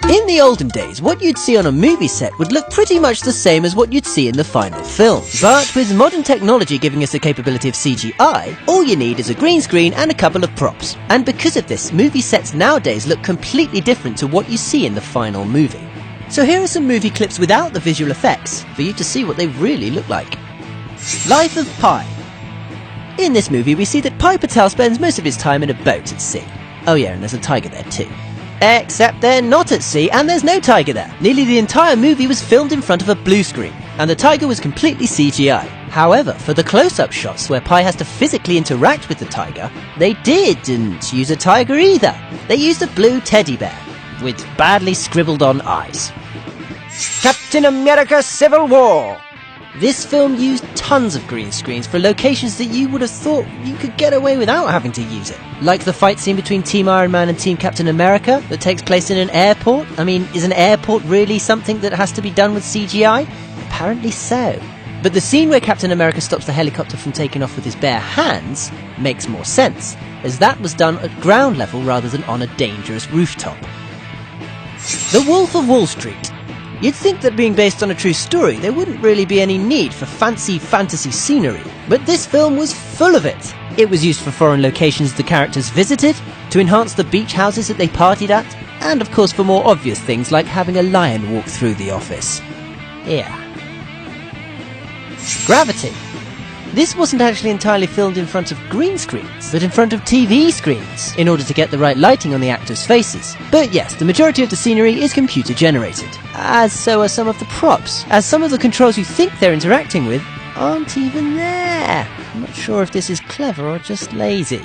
In the olden days, what you'd see on a movie set would look pretty much the same as what you'd see in the final film. But with modern technology giving us the capability of CGI, all you need is a green screen and a couple of props. And because of this, movie sets nowadays look completely different to what you see in the final movie. So here are some movie clips without the visual effects, for you to see what they really look like. Life of Pi. In this movie, we see that Pi Patel spends most of his time in a boat at sea. Oh yeah, and there's a tiger there too. Except they're not at sea and there's no tiger there. Nearly the entire movie was filmed in front of a blue screen, and the tiger was completely CGI. However, for the close-up shots where Pi has to physically interact with the tiger, they didn't use a tiger either. They used a blue teddy bear, with badly scribbled on eyes. Captain America Civil War. This film used tons of green screens for locations that you would have thought you could get away without having to use it. Like the fight scene between Team Iron Man and Team Captain America that takes place in an airport. I mean, is an airport really something that has to be done with CGI? Apparently so. But the scene where Captain America stops the helicopter from taking off with his bare hands makes more sense, as that was done at ground level rather than on a dangerous rooftop. The Wolf of Wall Street. You'd think that being based on a true story, there wouldn't really be any need for fancy fantasy scenery, but this film was full of it. It was used for foreign locations the characters visited, to enhance the beach houses that they partied at, and of course for more obvious things like having a lion walk through the office. Yeah. Gravity. This wasn't actually entirely filmed in front of green screens, but in front of TV screens, in order to get the right lighting on the actors' faces. But yes, the majority of the scenery is computer generated, as so are some of the props, as some of the controls you think they're interacting with aren't even there. I'm not sure if this is clever or just lazy.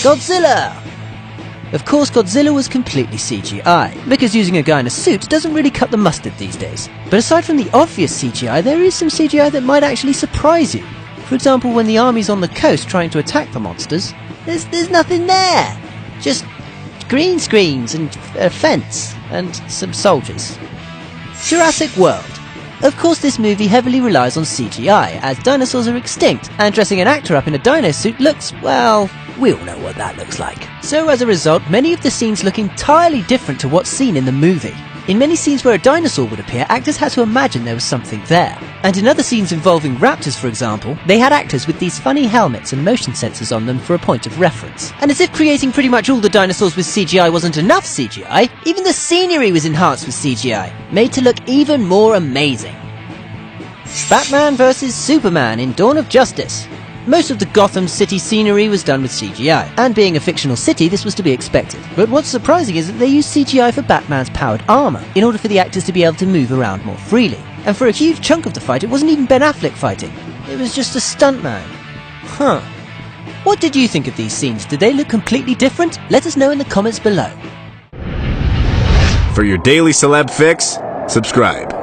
Godzilla! Of course, Godzilla was completely CGI, because using a guy in a suit doesn't really cut the mustard these days. But aside from the obvious CGI, there is some CGI that might actually surprise you. For example, when the army's on the coast trying to attack the monsters, there's nothing there. Just green screens and a fence and some soldiers. Jurassic World. Of course, this movie heavily relies on CGI, as dinosaurs are extinct, and dressing an actor up in a dino suit looks, well, we all know what that looks like. So as a result, many of the scenes look entirely different to what's seen in the movie. In many scenes where a dinosaur would appear, actors had to imagine there was something there. And in other scenes involving raptors, for example, they had actors with these funny helmets and motion sensors on them for a point of reference. And as if creating pretty much all the dinosaurs with CGI wasn't enough CGI, even the scenery was enhanced with CGI, made to look even more amazing. Batman vs Superman in Dawn of Justice. Most of the Gotham City scenery was done with CGI, and being a fictional city, this was to be expected. But what's surprising is that they used CGI for Batman's powered armour, in order for the actors to be able to move around more freely. And for a huge chunk of the fight, it wasn't even Ben Affleck fighting. It was just a stuntman. Huh. What did you think of these scenes? Did they look completely different? Let us know in the comments below. For your daily celeb fix, subscribe.